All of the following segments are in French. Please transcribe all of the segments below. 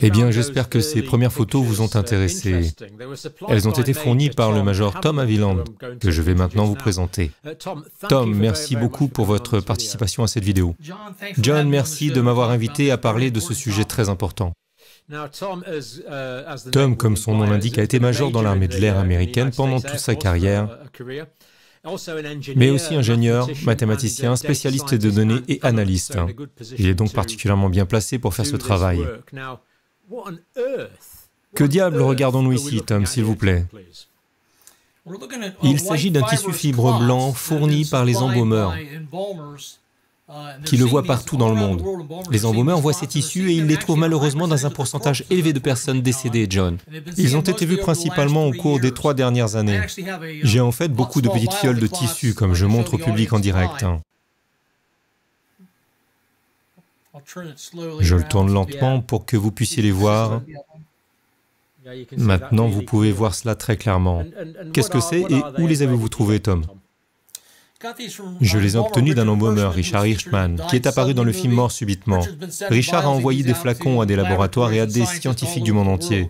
Eh bien, j'espère que ces premières photos vous ont intéressé. Elles ont été fournies par le major Tom Haviland, que je vais maintenant vous présenter. Tom, merci beaucoup pour votre participation à cette vidéo. John, merci de m'avoir invité à parler de ce sujet très important. Tom, comme son nom l'indique, a été major dans l'armée de l'air américaine pendant toute sa carrière, mais aussi ingénieur, mathématicien, spécialiste de données et analyste. Il est donc particulièrement bien placé pour faire ce travail. Que diable regardons-nous ici, Tom, s'il vous plaît? Il s'agit d'un tissu fibre blanc fourni par les embaumeurs, qui le voient partout dans le monde. Les embaumeurs voient ces tissus et ils les trouvent malheureusement dans un pourcentage élevé de personnes décédées, John. Ils ont été vus principalement au cours des 3 dernières années. J'ai en fait beaucoup de petites fioles de tissu, comme je montre au public en direct. Je le tourne lentement pour que vous puissiez les voir. Maintenant, vous pouvez voir cela très clairement. Qu'est-ce que c'est et où les avez-vous trouvés, Tom? Je les ai obtenus d'un embaumeur, Richard Hirschman, qui est apparu dans le film Mort subitement. Richard a envoyé des flacons à des laboratoires et à des scientifiques du monde entier.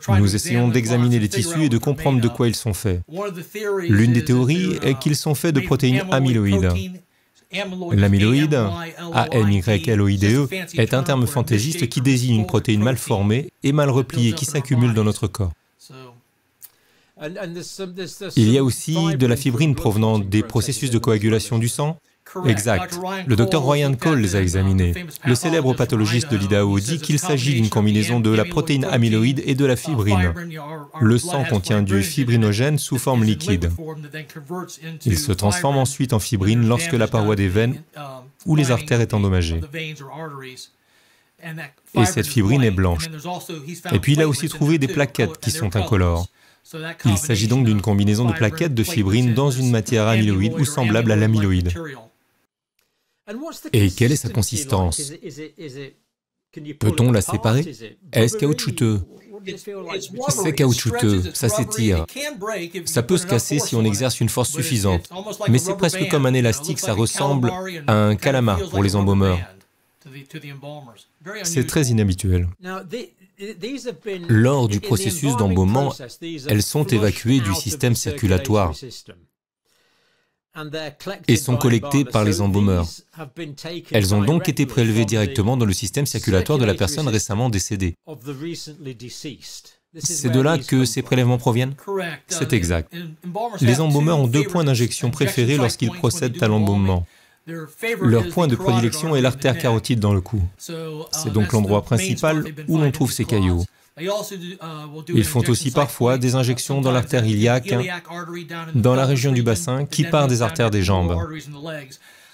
Nous essayons d'examiner les tissus et de comprendre de quoi ils sont faits. L'une des théories est qu'ils sont faits de protéines amyloïdes. L'amyloïde, A-M-Y-L-O-I-D-E, est un terme fantaisiste qui désigne une protéine mal formée et mal repliée qui s'accumule dans notre corps. Il y a aussi de la fibrine provenant des processus de coagulation du sang. Exact. Le docteur Ryan Cole les a examinés. Le célèbre pathologiste de l'Idaho dit qu'il s'agit d'une combinaison de la protéine amyloïde et de la fibrine. Le sang contient du fibrinogène sous forme liquide. Il se transforme ensuite en fibrine lorsque la paroi des veines ou les artères est endommagée. Et cette fibrine est blanche. Et puis il a aussi trouvé des plaquettes qui sont incolores. Il s'agit donc d'une combinaison de plaquettes de fibrine dans une matière amyloïde ou semblable à l'amyloïde. Et quelle est sa consistance? Peut-on la séparer? Est-ce caoutchouteux? C'est caoutchouteux, ça s'étire. Ça peut se casser si on exerce une force suffisante. Mais c'est presque comme un élastique, ça ressemble à un calamar pour les embaumeurs. C'est très inhabituel. Lors du processus d'embaumement, elles sont évacuées du système circulatoire et sont collectées par les embaumeurs. Elles ont donc été prélevées directement dans le système circulatoire de la personne récemment décédée. C'est de là que ces prélèvements proviennent? C'est exact. Les embaumeurs ont 2 points d'injection préférés lorsqu'ils procèdent à l'embaumement. Leur point de prédilection est l'artère carotide dans le cou. C'est donc l'endroit principal où l'on trouve ces caillots. Ils font aussi parfois des injections dans l'artère iliaque, dans la région du bassin, qui part des artères des jambes.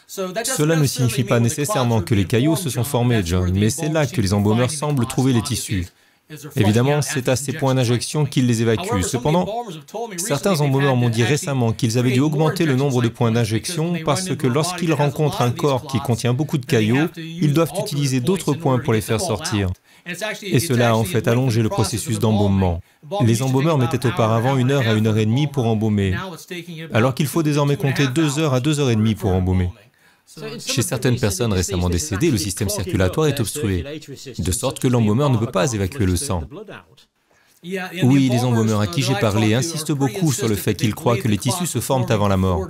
Cela ne signifie pas nécessairement que les caillots se sont formés, John, mais c'est là que les embaumeurs semblent trouver les tissus. Évidemment, c'est à ces points d'injection qu'ils les évacuent. Cependant, certains embaumeurs m'ont dit récemment qu'ils avaient dû augmenter le nombre de points d'injection parce que lorsqu'ils rencontrent un corps qui contient beaucoup de caillots, ils doivent utiliser d'autres points pour les faire sortir. Et cela a en fait allongé le processus d'embaumement. Les embaumeurs mettaient auparavant 1 heure à 1 heure et demie pour embaumer, alors qu'il faut désormais compter 2 heures à 2 heures et demie pour embaumer. Chez certaines personnes récemment décédées, le système circulatoire est obstrué, de sorte que l'embaumeur ne peut pas évacuer le sang. Oui, les embaumeurs à qui j'ai parlé insistent beaucoup sur le fait qu'ils croient que les tissus se forment avant la mort.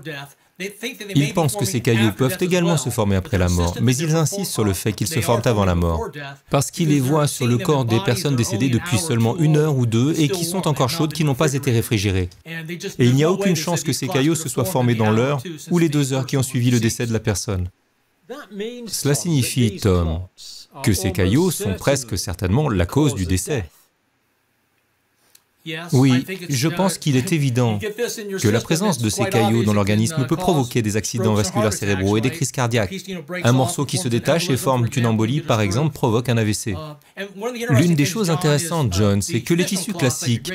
Ils pensent que ces caillots peuvent également se former après la mort, mais ils insistent sur le fait qu'ils se forment avant la mort, parce qu'ils les voient sur le corps des personnes décédées depuis seulement 1 heure ou 2 et qui sont encore chaudes, qui n'ont pas été réfrigérées. Et il n'y a aucune chance que ces caillots se soient formés dans l'heure ou les 2 heures qui ont suivi le décès de la personne. Cela signifie, Tom, que ces caillots sont presque certainement la cause du décès. Oui, je pense qu'il est évident que la présence de ces caillots dans l'organisme peut provoquer des accidents vasculaires cérébraux et des crises cardiaques. Un morceau qui se détache et forme une embolie, par exemple, provoque un AVC. L'une des choses intéressantes, John, c'est que les tissus classiques,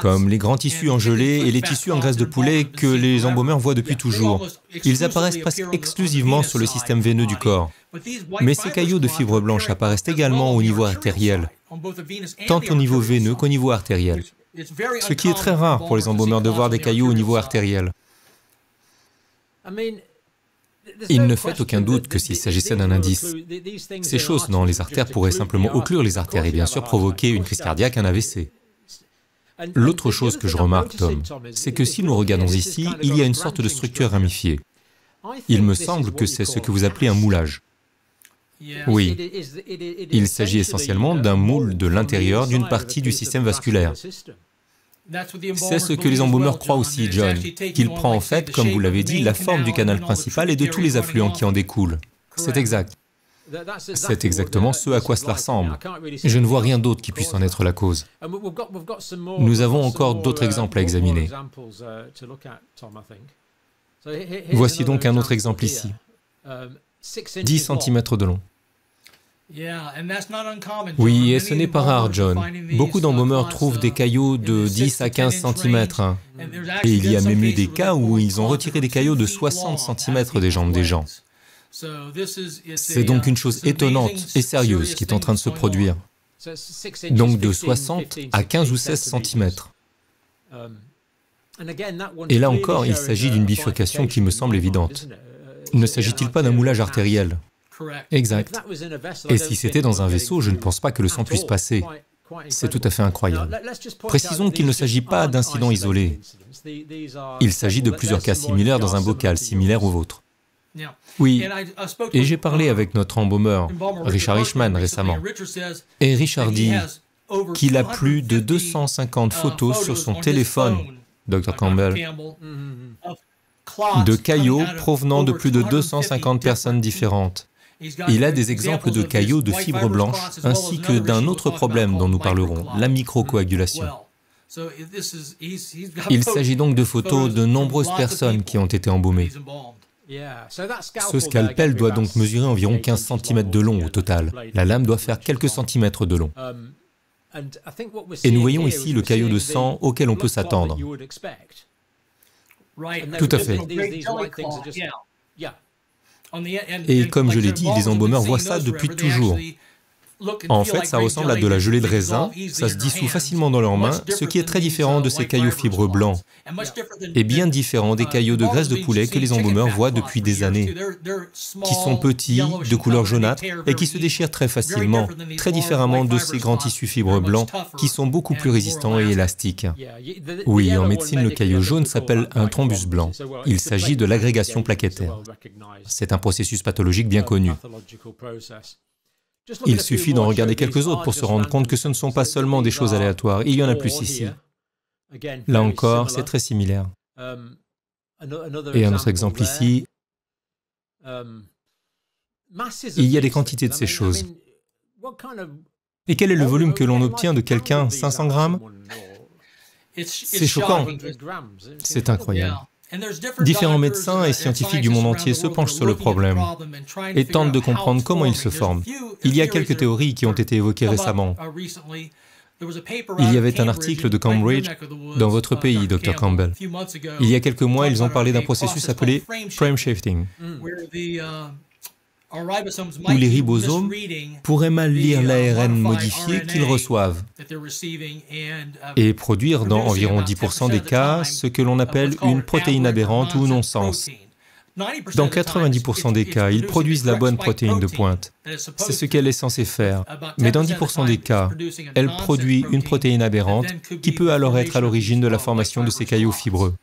comme les grands tissus en gelée et les tissus en graisse de poulet que les embaumeurs voient depuis toujours, ils apparaissent presque exclusivement sur le système veineux du corps. Mais ces caillots de fibres blanches apparaissent également au niveau artériel, tant au niveau veineux qu'au niveau artériel. Ce qui est très rare pour les embaumeurs de voir des caillots au niveau artériel. Il ne fait aucun doute que s'il s'agissait d'un indice. Ces choses dans les artères pourraient simplement occlure les artères et bien sûr provoquer une crise cardiaque, un AVC. L'autre chose que je remarque, Tom, c'est que si nous regardons ici, il y a une sorte de structure ramifiée. Il me semble que c'est ce que vous appelez un moulage. Oui, il s'agit essentiellement d'un moule de l'intérieur d'une partie du système vasculaire. C'est ce que les embaumeurs croient aussi, John, qu'il prend en fait, comme vous l'avez dit, la forme du canal principal et de tous les affluents qui en découlent. C'est exact. C'est exactement ce à quoi cela ressemble. Je ne vois rien d'autre qui puisse en être la cause. Nous avons encore d'autres exemples à examiner. Voici donc un autre exemple ici. 10 cm de long. Oui, et ce n'est pas rare, John. Beaucoup d'embaumeurs trouvent des caillots de 10 à 15 cm. Et il y a même eu des cas où ils ont retiré des caillots de 60 cm des jambes des gens. C'est donc une chose étonnante et sérieuse qui est en train de se produire. Donc de 60 à 15 ou 16 cm. Et là encore, il s'agit d'une bifurcation qui me semble évidente. Ne s'agit-il pas d'un moulage artériel? Exact. Et si c'était dans un vaisseau, je ne pense pas que le sang puisse passer. C'est tout à fait incroyable. Précisons qu'il ne s'agit pas d'incidents isolés. Il s'agit de plusieurs cas similaires dans un bocal, similaire au vôtre. Oui, et j'ai parlé avec notre embaumeur, Richard Richman, récemment. Et Richard dit qu'il a plus de 250 photos sur son téléphone, Dr. Campbell, de caillots provenant de plus de 250 personnes différentes. Il a des exemples de caillots de fibres blanches, ainsi que d'un autre problème dont nous parlerons, la microcoagulation. Il s'agit donc de photos de nombreuses personnes qui ont été embaumées. Ce scalpel doit donc mesurer environ 15 cm de long au total. La lame doit faire quelques centimètres de long. Et nous voyons ici le caillot de sang auquel on peut s'attendre. Tout à fait. Et comme je l'ai dit, les embaumeurs voient ça depuis toujours. En fait, ça ressemble à de la gelée de raisin, ça se dissout facilement dans leurs mains, ce qui est très différent de ces caillots fibres blancs, et bien différent des caillots de graisse de poulet que les embaumeurs voient depuis des années, qui sont petits, de couleur jaunâtre, et qui se déchirent très facilement, très différemment de ces grands tissus fibres blancs, qui sont beaucoup plus résistants et élastiques. Oui, en médecine, le caillot jaune s'appelle un thrombus blanc. Il s'agit de l'agrégation plaquettaire. C'est un processus pathologique bien connu. Il suffit d'en regarder quelques autres pour se rendre compte que ce ne sont pas seulement des choses aléatoires, il y en a plus ici. Là encore, c'est très similaire. Et un autre exemple ici, il y a des quantités de ces choses. Et quel est le volume que l'on obtient de quelqu'un? 500 grammes? C'est choquant. C'est incroyable. Différents médecins et scientifiques du monde entier se penchent sur le problème et tentent de comprendre comment il se forme. Il y a quelques théories qui ont été évoquées récemment. Il y avait un article de Cambridge dans votre pays, Dr. Campbell. Il y a quelques mois, ils ont parlé d'un processus appelé frame shifting, où les ribosomes pourraient mal lire l'ARN modifié qu'ils reçoivent et produire dans environ 10% des cas ce que l'on appelle une protéine aberrante ou non-sens. Dans 90% des cas, ils produisent la bonne protéine de pointe. C'est ce qu'elle est censée faire. Mais dans 10% des cas, elle produit une protéine aberrante qui peut alors être à l'origine de la formation de ces caillots fibreux.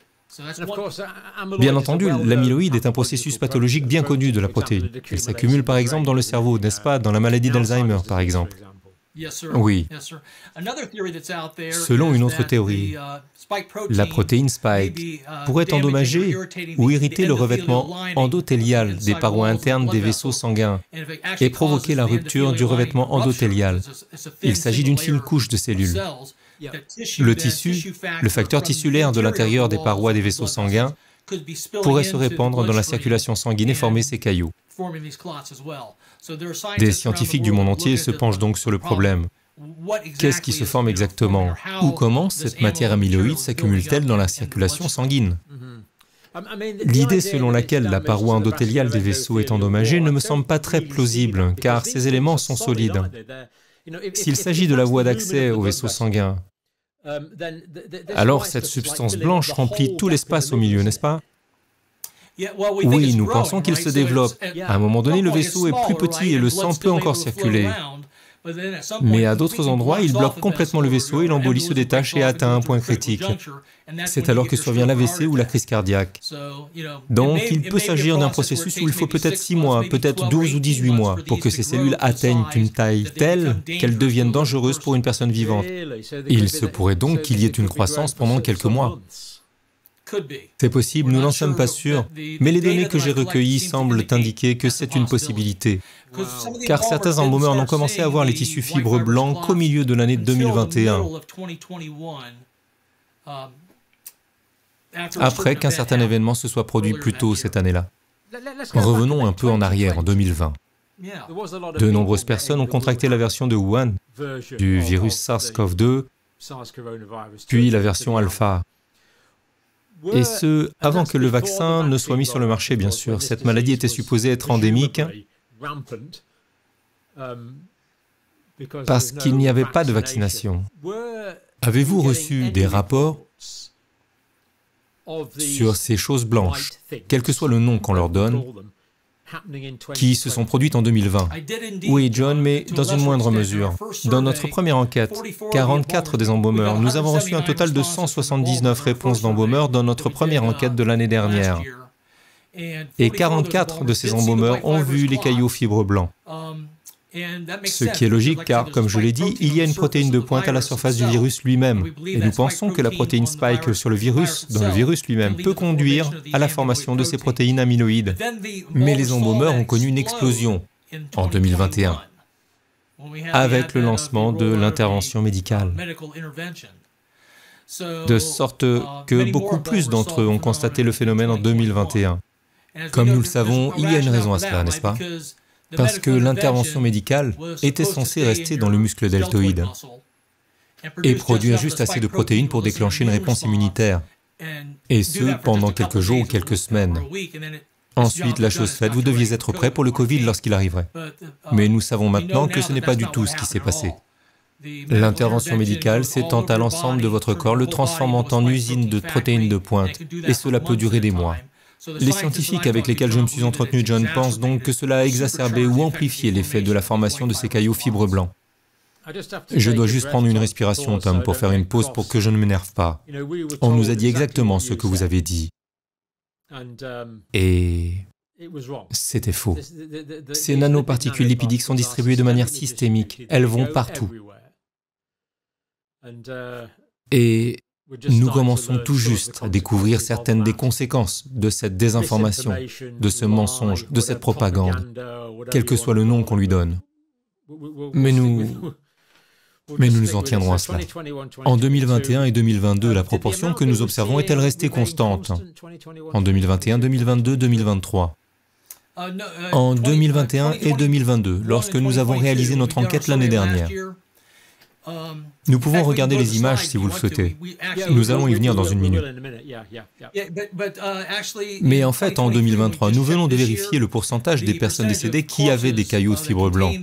Bien entendu, l'amyloïde est un processus pathologique bien connu de la protéine. Elle s'accumule par exemple dans le cerveau, n'est-ce pas, dans la maladie d'Alzheimer par exemple. Oui. Selon une autre théorie, la protéine spike pourrait endommager ou irriter le revêtement endothélial des parois internes des vaisseaux sanguins et provoquer la rupture du revêtement endothélial. Il s'agit d'une fine couche de cellules. Le tissu, le facteur tissulaire de l'intérieur des parois des vaisseaux sanguins pourrait se répandre dans la circulation sanguine et former ces caillots. Des scientifiques du monde entier se penchent donc sur le problème. Qu'est-ce qui se forme exactement? Ou comment cette matière amyloïde s'accumule-t-elle dans la circulation sanguine? L'idée selon laquelle la paroi endothéliale des vaisseaux est endommagée ne me semble pas très plausible, car ces éléments sont solides. S'il s'agit de la voie d'accès aux vaisseaux sanguins, alors cette substance blanche remplit tout l'espace au milieu, n'est-ce pas? Oui, nous pensons qu'il se développe. À un moment donné, le vaisseau est plus petit et le sang peut encore circuler. Mais à d'autres endroits, il bloque complètement le vaisseau et l'embolie se détache et atteint un point critique. C'est alors que survient l'AVC ou la crise cardiaque. Donc, il peut s'agir d'un processus où il faut peut-être 6 mois, peut-être 12 ou 18 mois, pour que ces cellules atteignent une taille telle qu'elles deviennent dangereuses pour une personne vivante. Il se pourrait donc qu'il y ait une croissance pendant quelques mois. C'est possible, nous n'en sommes pas sûrs, mais les données que j'ai recueillies semblent indiquer que c'est une possibilité. Car certains embaumeurs n'ont commencé à voir les tissus fibres blancs qu'au milieu de l'année 2021, après qu'un certain événement se soit produit plus tôt cette année-là. Revenons un peu en arrière, en 2020. De nombreuses personnes ont contracté la version de Wuhan du virus SARS-CoV-2, puis la version alpha. Et ce, avant que le vaccin ne soit mis sur le marché, bien sûr. Cette maladie était supposée être endémique parce qu'il n'y avait pas de vaccination. Avez-vous reçu des rapports sur ces choses blanches, quel que soit le nom qu'on leur donne, qui se sont produites en 2020? Oui, John, mais dans une moindre mesure. Dans notre première enquête, 44 des embaumeurs, nous avons reçu un total de 179 réponses d'embaumeurs dans notre première enquête de l'année dernière. Et 44 de ces embaumeurs ont vu les caillots fibres blancs. Ce qui est logique car, comme je l'ai dit, il y a une protéine de pointe à la surface du virus lui-même. Et nous pensons que la protéine spike sur le virus, dans le virus lui-même, peut conduire à la formation de ces protéines amyloïdes. Mais les embaumeurs ont connu une explosion en 2021, avec le lancement de l'intervention médicale. De sorte que beaucoup plus d'entre eux ont constaté le phénomène en 2021. Comme nous le savons, il y a une raison à cela, n'est-ce pas? Parce que l'intervention médicale était censée rester dans le muscle deltoïde et produire juste assez de protéines pour déclencher une réponse immunitaire, et ce, pendant quelques jours ou quelques semaines. Ensuite, la chose faite, vous deviez être prêt pour le Covid lorsqu'il arriverait. Mais nous savons maintenant que ce n'est pas du tout ce qui s'est passé. L'intervention médicale s'étend à l'ensemble de votre corps, le transformant en usine de protéines de pointe, et cela peut durer des mois. Les scientifiques avec lesquels je me suis entretenu, John, pensent donc que cela a exacerbé ou amplifié l'effet de la formation de ces caillots fibres blancs. Je dois juste prendre une respiration, Tom, pour faire une pause pour que je ne m'énerve pas. On nous a dit exactement ce que vous avez dit. Et c'était faux. Ces nanoparticules lipidiques sont distribuées de manière systémique. Elles vont partout. Et nous commençons tout juste à découvrir certaines des conséquences de cette désinformation, de ce mensonge, de cette propagande, quel que soit le nom qu'on lui donne. Mais nous nous en tiendrons à cela. En 2021 et 2022, la proportion que nous observons est-elle restée constante? En 2021, 2022, 2023. En 2021 et 2022, lorsque nous avons réalisé notre enquête l'année dernière. Nous pouvons regarder les images si vous le souhaitez. Nous allons y venir dans une minute. Mais en fait, en 2023, nous venons de vérifier le pourcentage des personnes décédées qui avaient des caillots de fibres blancs.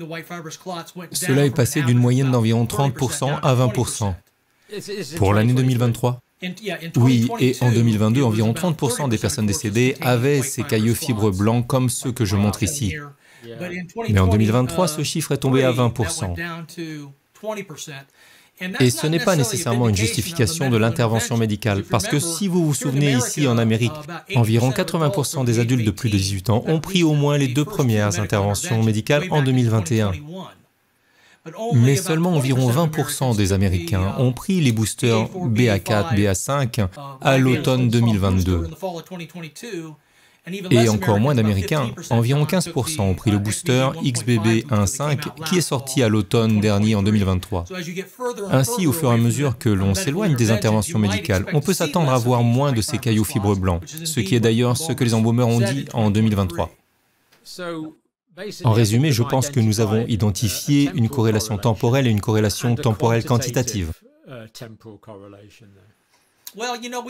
Cela est passé d'une moyenne d'environ 30% à 20%. Pour l'année 2023? Oui, et en 2022, environ 30% des personnes décédées avaient ces caillots fibres blancs comme ceux que je montre ici. Mais en 2023, ce chiffre est tombé à 20%. Et ce n'est pas nécessairement une justification de l'intervention médicale, parce que si vous vous souvenez ici en Amérique, environ 80% des adultes de plus de 18 ans ont pris au moins les 2 premières interventions médicales en 2021. Mais seulement environ 20% des Américains ont pris les boosters BA4, BA5 à l'automne 2022. Et encore moins d'Américains, environ 15% ont pris le booster XBB1.5 qui est sorti à l'automne dernier en 2023. Ainsi, au fur et à mesure que l'on s'éloigne des interventions médicales, on peut s'attendre à voir moins de ces caillots fibres blancs, ce qui est d'ailleurs ce que les embaumeurs ont dit en 2023. En résumé, je pense que nous avons identifié une corrélation temporelle et une corrélation temporelle quantitative.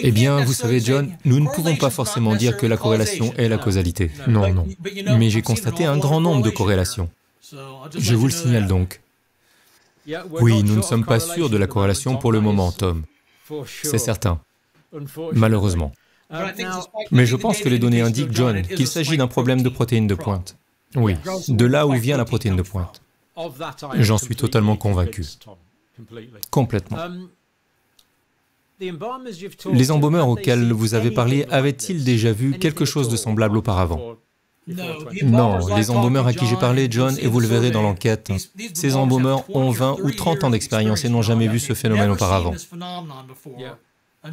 Eh bien, vous savez, John, nous ne pouvons pas forcément dire que la corrélation est la causalité. Non, non. Mais j'ai constaté un grand nombre de corrélations. Je vous le signale donc. Oui, nous ne sommes pas sûrs de la corrélation pour le moment, Tom. C'est certain. Malheureusement. Mais je pense que les données indiquent, John, qu'il s'agit d'un problème de protéine de pointe. Oui, de là où vient la protéine de pointe. J'en suis totalement convaincu. Complètement. Les embaumeurs auxquels vous avez parlé avaient-ils déjà vu quelque chose de semblable auparavant? Non, les embaumeurs à qui j'ai parlé, John, et vous le verrez dans l'enquête, ces embaumeurs ont 20 ou 30 ans d'expérience et n'ont jamais vu ce phénomène auparavant,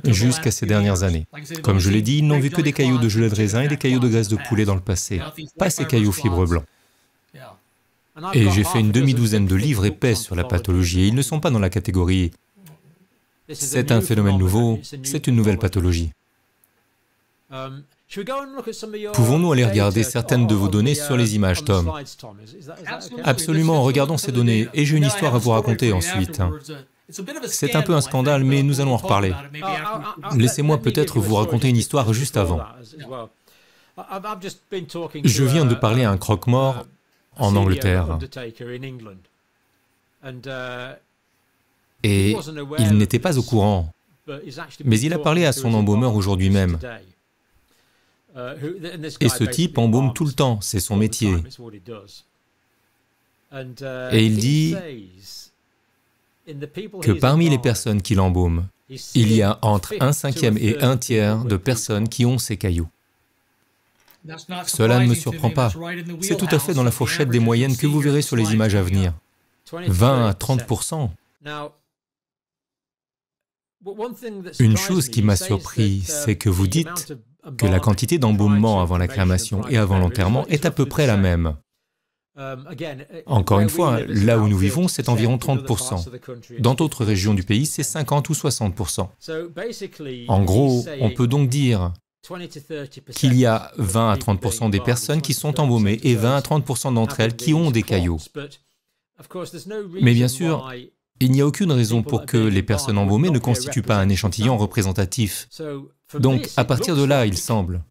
jusqu'à ces dernières années. Comme je l'ai dit, ils n'ont vu que des cailloux de gelée de raisin et des cailloux de graisse de poulet dans le passé, pas ces cailloux fibres blancs. Et j'ai fait une demi-douzaine de livres épais sur la pathologie, et ils ne sont pas dans la catégorie « c'est un phénomène nouveau, c'est une nouvelle pathologie ». Pouvons-nous aller regarder certaines de vos données sur les images, Tom? Absolument, regardons ces données, et j'ai une histoire à vous raconter ensuite. C'est un peu un scandale, mais nous allons en reparler. Laissez-moi peut-être vous raconter une histoire juste avant. Je viens de parler à un croque-mort en Angleterre. Et il n'était pas au courant, mais il a parlé à son embaumeur aujourd'hui même. Et ce type embaume tout le temps, c'est son métier. Et il dit que parmi les personnes qui l'embaument, il y a entre 1/5 et 1/3 de personnes qui ont ces cailloux. Cela ne me surprend pas. C'est tout à fait dans la fourchette des moyennes que vous verrez sur les images à venir. 20 à 30%. Une chose qui m'a surpris, c'est que vous dites que la quantité d'embaumement avant la crémation et avant l'enterrement est à peu près la même. Encore une fois, là où nous vivons, c'est environ 30%. Dans d'autres régions du pays, c'est 50 ou 60%. En gros, on peut donc dire qu'il y a 20 à 30% des personnes qui sont embaumées et 20 à 30% d'entre elles qui ont des cailloux. Mais bien sûr, il n'y a aucune raison pour que les personnes embaumées ne constituent pas un échantillon représentatif. Donc, à partir de là, il semble,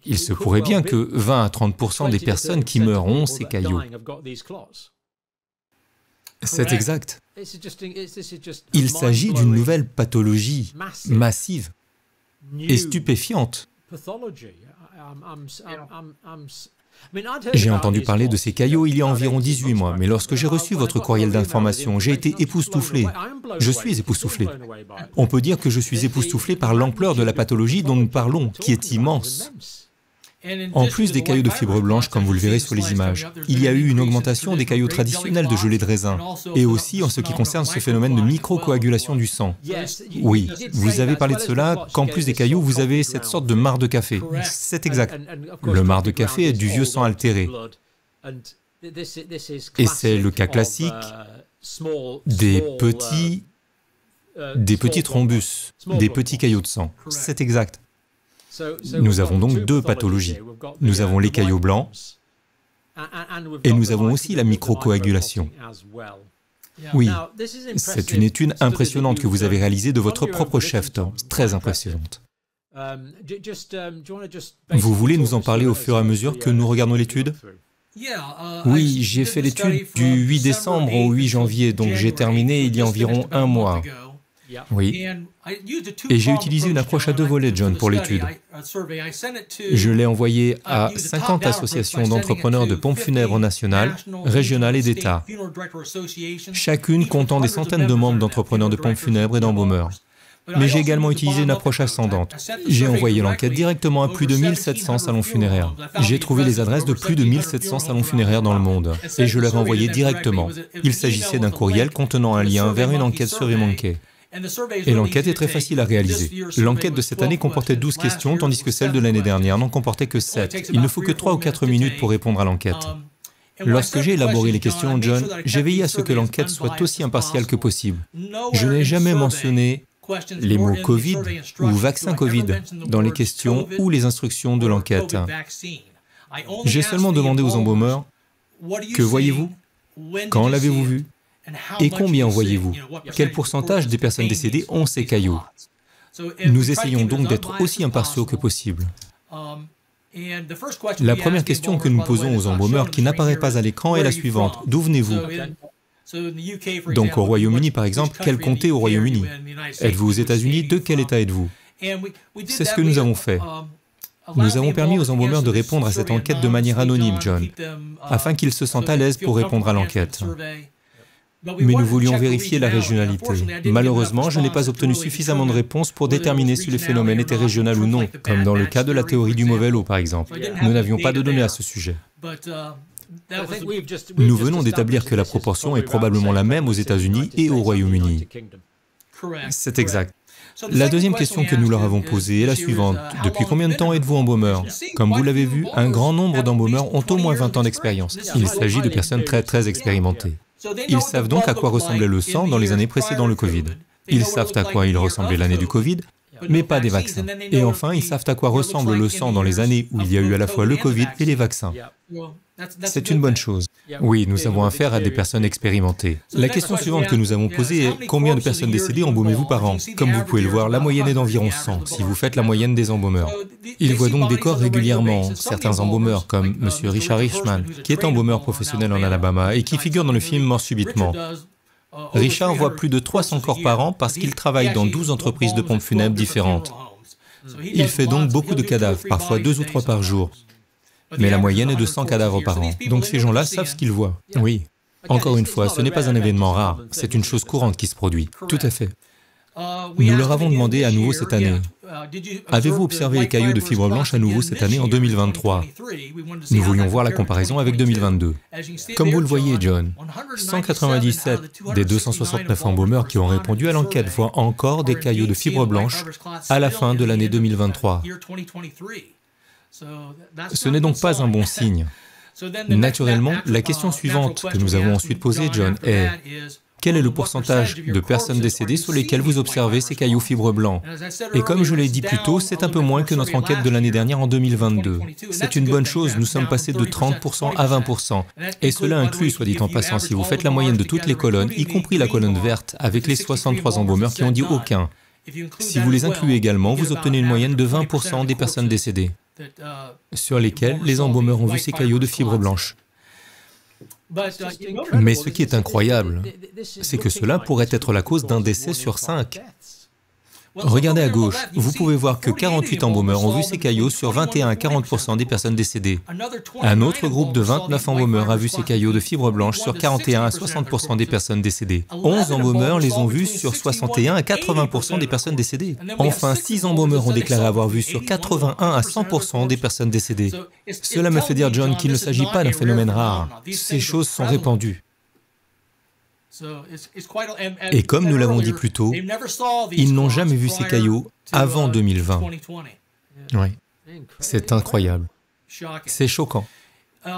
il se pourrait bien que 20 à 30% des personnes qui meurent ont ces cailloux. C'est exact. Il s'agit d'une nouvelle pathologie massive et stupéfiante. J'ai entendu parler de ces cailloux il y a environ 18 mois, mais lorsque j'ai reçu votre courriel d'information, j'ai été époustouflé. Je suis époustouflé. On peut dire que je suis époustouflé par l'ampleur de la pathologie dont nous parlons, qui est immense. En plus des cailloux de fibre blanche, comme vous le verrez sur les images, il y a eu une augmentation des cailloux traditionnels de gelée de raisin, et aussi en ce qui concerne ce phénomène de microcoagulation du sang. Oui, vous avez parlé de cela, qu'en plus des cailloux, vous avez cette sorte de marc de café. C'est exact. Le marc de café est du vieux sang altéré. Et c'est le cas classique des petits thrombus, des petits caillots de sang. C'est exact. Nous avons donc deux pathologies. Nous avons les caillots blancs et nous avons aussi la microcoagulation. Oui, c'est une étude impressionnante que vous avez réalisée de votre propre chef, Tom. Très impressionnante. Vous voulez nous en parler au fur et à mesure que nous regardons l'étude? Oui, j'ai fait l'étude du 8 décembre au 8 janvier, donc j'ai terminé il y a environ un mois. Oui. Et j'ai utilisé une approche à 2 volets, John, pour l'étude. Je l'ai envoyé à 50 associations d'entrepreneurs de pompes funèbres nationales, régionales et d'État, chacune comptant des centaines de membres d'entrepreneurs de pompes funèbres et d'embaumeurs. Mais j'ai également utilisé une approche ascendante. J'ai envoyé l'enquête directement à plus de 1700 salons funéraires. J'ai trouvé les adresses de plus de 1700 salons funéraires dans le monde, et je leur ai envoyé directement. Il s'agissait d'un courriel contenant un lien vers une enquête SurveyMonkey. Et l'enquête est très facile à réaliser. L'enquête de cette année comportait 12 questions, tandis que celle de l'année dernière n'en comportait que 7. Il ne faut que 3 ou 4 minutes pour répondre à l'enquête. Lorsque j'ai élaboré les questions, John, j'ai veillé à ce que l'enquête soit aussi impartiale que possible. Je n'ai jamais mentionné les mots Covid ou vaccin Covid dans les questions ou les instructions de l'enquête. J'ai seulement demandé aux embaumeurs, que voyez-vous? Quand l'avez-vous vu? Et combien voyez-vous? Quel pourcentage des personnes décédées ont ces cailloux? Nous essayons donc d'être aussi impartiaux que possible. La première question que nous posons aux embaumeurs qui n'apparaît pas à l'écran est la suivante. D'où venez-vous? Donc au Royaume-Uni, par exemple, quel comté au Royaume-Uni? Êtes-vous aux États-Unis? De quel État êtes-vous? C'est ce que nous avons fait. Nous avons permis aux embaumeurs de répondre à cette enquête de manière anonyme, John, afin qu'ils se sentent à l'aise pour répondre à l'enquête. Mais nous voulions vérifier la régionalité. Malheureusement, je n'ai pas obtenu suffisamment de réponses pour déterminer si le phénomène était régional ou non, comme dans le cas de la théorie du mauvais lot, par exemple. Nous n'avions pas de données à ce sujet. Nous venons d'établir que la proportion est probablement la même aux États-Unis et au Royaume-Uni. C'est exact. La deuxième question que nous leur avons posée est la suivante. Depuis combien de temps êtes-vous embaumeur? Comme vous l'avez vu, un grand nombre d'embaumeurs ont au moins 20 ans d'expérience. Il s'agit de personnes très expérimentées. Ils savent donc à quoi ressemblait le sang dans les années précédant le Covid. Ils savent à quoi il ressemblait l'année du Covid, mais pas des vaccins. Et enfin, ils savent à quoi ressemble le sang dans les années où il y a eu à la fois le Covid et les vaccins. C'est une bonne chose. Oui, nous avons affaire à des personnes expérimentées. La question suivante que nous avons posée est « Combien de personnes décédées embaumez-vous par an ?» Comme vous pouvez le voir, la moyenne est d'environ 100, si vous faites la moyenne des embaumeurs. Ils voient donc des corps régulièrement. Certains embaumeurs, comme M. Richard Hirschman, qui est embaumeur professionnel en Alabama et qui figure dans le film Mort subitement. Richard voit plus de 300 corps par an parce qu'il travaille dans 12 entreprises de pompes funèbres différentes. Il fait donc beaucoup de cadavres, parfois 2 ou 3 par jour. Mais la moyenne est de 100 cadavres par an. Donc ces gens-là savent ce qu'ils voient. Oui. Encore une fois, ce n'est pas un événement rare, c'est une chose courante qui se produit. Tout à fait. Nous leur avons demandé à nouveau cette année, avez-vous observé les cailloux de fibre blanche à nouveau cette année en 2023? Nous voulions voir la comparaison avec 2022. Comme vous le voyez, John, 197 des 269 embaumeurs qui ont répondu à l'enquête voient encore des cailloux de fibre blanche à la fin de l'année 2023. Ce n'est donc pas un bon signe. Naturellement, la question suivante que nous avons ensuite posée, John, est quel est le pourcentage de personnes décédées sur lesquelles vous observez ces cailloux fibres blancs? Et comme je l'ai dit plus tôt, c'est un peu moins que notre enquête de l'année dernière en 2022. C'est une bonne chose, nous sommes passés de 30% à 20%. Et cela inclut, soit dit en passant, si vous faites la moyenne de toutes les colonnes, y compris la colonne verte, avec les 63 embaumeurs qui ont dit aucun. Si vous les incluez également, vous obtenez une moyenne de 20% des personnes décédées, sur lesquelles les embaumeurs ont vu ces cailloux de fibre blanche. Mais ce qui est incroyable, c'est que cela pourrait être la cause d'un décès sur 5. Regardez à gauche, vous pouvez voir que 48 embaumeurs ont vu ces caillots sur 21 à 40% des personnes décédées. Un autre groupe de 29 embaumeurs a vu ces caillots de fibre blanche sur 41 à 60% des personnes décédées. 11 embaumeurs les ont vus sur 61 à 80% des personnes décédées. Enfin, 6 embaumeurs ont déclaré avoir vu sur 81 à 100% des personnes décédées. Cela me fait dire, John, qu'il ne s'agit pas d'un phénomène rare. Ces choses sont répandues. Et comme nous l'avons dit plus tôt, ils n'ont jamais vu ces caillots avant 2020. Oui, c'est incroyable. C'est choquant.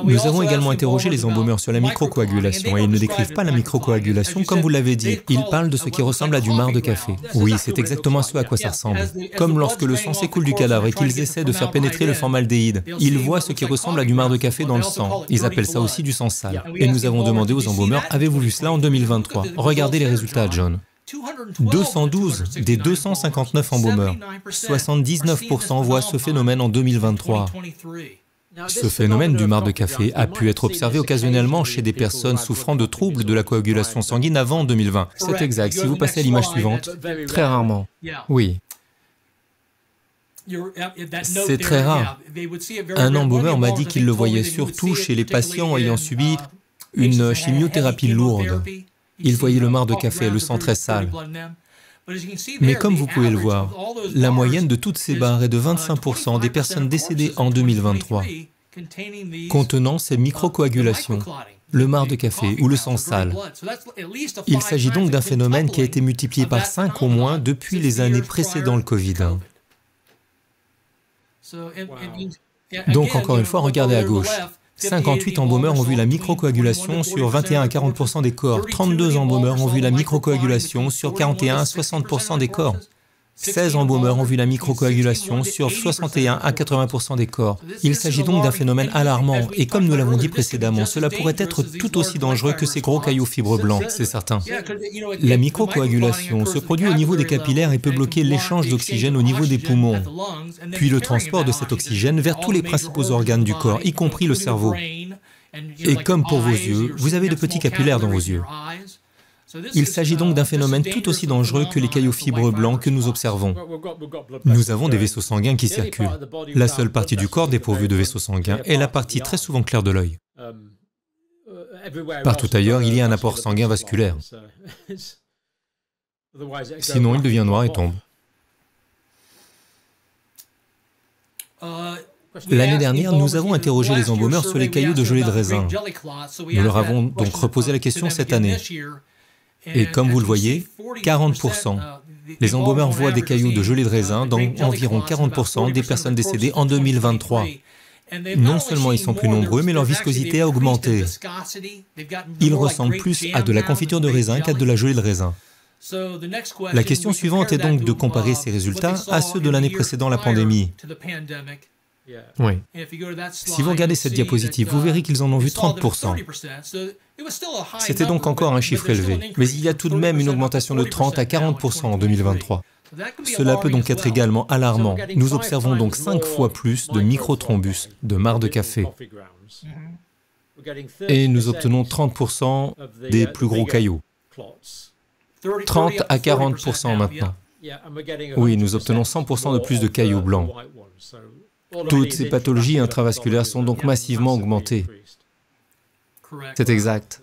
Nous avons également interrogé les embaumeurs sur la microcoagulation et ils ne décrivent pas la microcoagulation comme vous l'avez dit. Ils parlent de ce qui ressemble à du marc de café. Oui, c'est exactement ce à quoi ça ressemble. Comme lorsque le sang s'écoule du cadavre et qu'ils essaient de faire pénétrer le formaldéhyde. Ils voient ce qui ressemble à du marc de café dans le sang. Ils appellent ça aussi du sang sale. Et nous avons demandé aux embaumeurs, avez-vous vu cela en 2023? Regardez les résultats, John. 212 des 259 embaumeurs, 79% voient ce phénomène en 2023. Ce phénomène du marc de café a pu être observé occasionnellement chez des personnes souffrant de troubles de la coagulation sanguine avant 2020. C'est exact. Si vous passez à l'image suivante, très rarement. Oui. C'est très rare. Un embaumeur m'a dit qu'il le voyait surtout chez les patients ayant subi une chimiothérapie lourde. Il voyait le marc de café, le sang très sale. Mais comme vous pouvez le voir, la moyenne de toutes ces barres est de 25% des personnes décédées en 2023, contenant ces microcoagulations, le marc de café ou le sang sale. Il s'agit donc d'un phénomène qui a été multiplié par 5 au moins depuis les années précédant le Covid. Donc encore une fois, regardez à gauche. 58 embaumeurs ont vu la microcoagulation sur 21 à 40% des corps. 32 embaumeurs ont vu la microcoagulation sur 41 à 60% des corps. 16 embaumeurs ont vu la microcoagulation sur 61 à 80% des corps. Il s'agit donc d'un phénomène alarmant, et comme nous l'avons dit précédemment, cela pourrait être tout aussi dangereux que ces gros cailloux fibres blancs, c'est certain. La microcoagulation se produit au niveau des capillaires et peut bloquer l'échange d'oxygène au niveau des poumons, puis le transport de cet oxygène vers tous les principaux organes du corps, y compris le cerveau. Et comme pour vos yeux, vous avez de petits capillaires dans vos yeux. Il s'agit donc d'un phénomène tout aussi dangereux que les caillots fibres blancs que nous observons. Nous avons des vaisseaux sanguins qui circulent. La seule partie du corps dépourvue de vaisseaux sanguins est la partie très souvent claire de l'œil. Partout ailleurs, il y a un apport sanguin vasculaire. Sinon, il devient noir et tombe. L'année dernière, nous avons interrogé les embaumeurs sur les caillots de gelée de raisin. Nous leur avons donc reposé la question cette année. Et comme vous le voyez, 40%. Les embaumeurs voient des caillots de gelée de raisin dans environ 40% des personnes décédées en 2023. Non seulement ils sont plus nombreux, mais leur viscosité a augmenté. Ils ressemblent plus à de la confiture de raisin qu'à de la gelée de raisin. La question suivante est donc de comparer ces résultats à ceux de l'année précédant la pandémie. Oui. Si vous regardez cette diapositive, vous verrez qu'ils en ont vu 30%. C'était donc encore un chiffre élevé, mais il y a tout de même une augmentation de 30 à 40% en 2023. Cela peut donc être également alarmant. Nous observons donc 5 fois plus de microthrombus, de mares de café. Et nous obtenons 30% des plus gros caillots. 30 à 40% maintenant. Oui, nous obtenons 100% de plus de caillots blancs. Toutes ces pathologies intravasculaires sont donc massivement augmentées. C'est exact.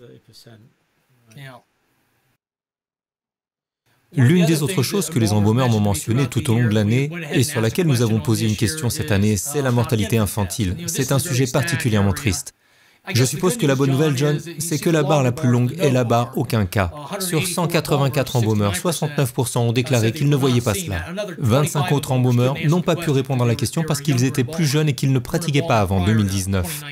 L'une des autres choses que les embaumeurs m'ont mentionné tout au long de l'année et sur laquelle nous avons posé une question cette année, c'est la mortalité infantile. C'est un sujet particulièrement triste. Je suppose que la bonne nouvelle, John, c'est que la barre la plus longue est là-bas, aucun cas. Sur 184 embaumeurs, 69% ont déclaré qu'ils ne voyaient pas cela. 25 autres embaumeurs n'ont pas pu répondre à la question parce qu'ils étaient plus jeunes et qu'ils ne pratiquaient pas avant 2019.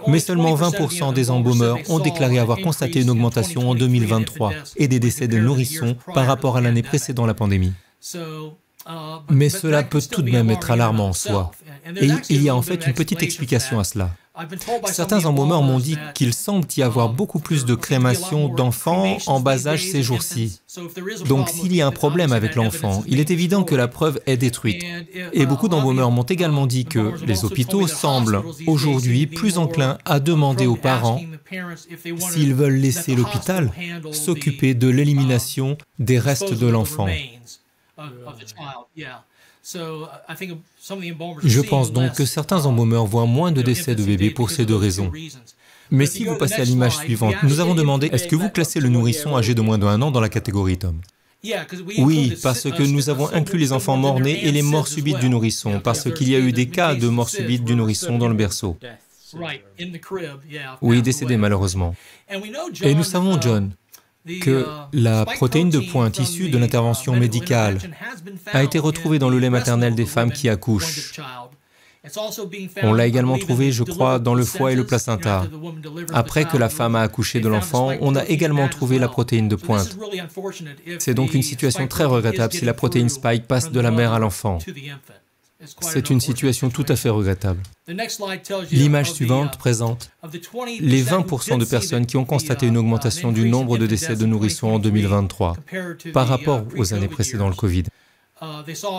Mais seulement 20% des embaumeurs ont déclaré avoir constaté une augmentation en 2023 et des décès de nourrissons par rapport à l'année précédant la pandémie. Mais cela peut tout de même être alarmant en soi. Et il y a en fait une petite explication à cela. Certains embaumeurs m'ont dit qu'il semble y avoir beaucoup plus de crémations d'enfants en bas âge ces jours-ci. Donc s'il y a un problème avec l'enfant, il est évident que la preuve est détruite. Et beaucoup d'embaumeurs m'ont également dit que les hôpitaux semblent aujourd'hui plus enclins à demander aux parents s'ils veulent laisser l'hôpital s'occuper de l'élimination des restes de l'enfant. Je pense donc que certains embaumeurs voient moins de décès de bébés pour ces deux raisons. Mais si vous passez à l'image suivante, nous avons demandé, est-ce que vous classez le nourrisson âgé de moins d'1 an dans la catégorie Tom? Oui, parce que nous avons inclus les enfants morts-nés et les morts subites du nourrisson, parce qu'il y a eu des cas de mort subite du nourrisson dans le berceau. Oui, décédé malheureusement. Et nous savons, John, que la protéine de pointe issue de l'intervention médicale a été retrouvée dans le lait maternel des femmes qui accouchent. On l'a également trouvée, je crois, dans le foie et le placenta. Après que la femme a accouché de l'enfant, on a également trouvé la protéine de pointe. C'est donc une situation très regrettable si la protéine Spike passe de la mère à l'enfant. C'est une situation tout à fait regrettable. L'image suivante présente les 20% de personnes qui ont constaté une augmentation du nombre de décès de nourrissons en 2023 par rapport aux années précédant le Covid.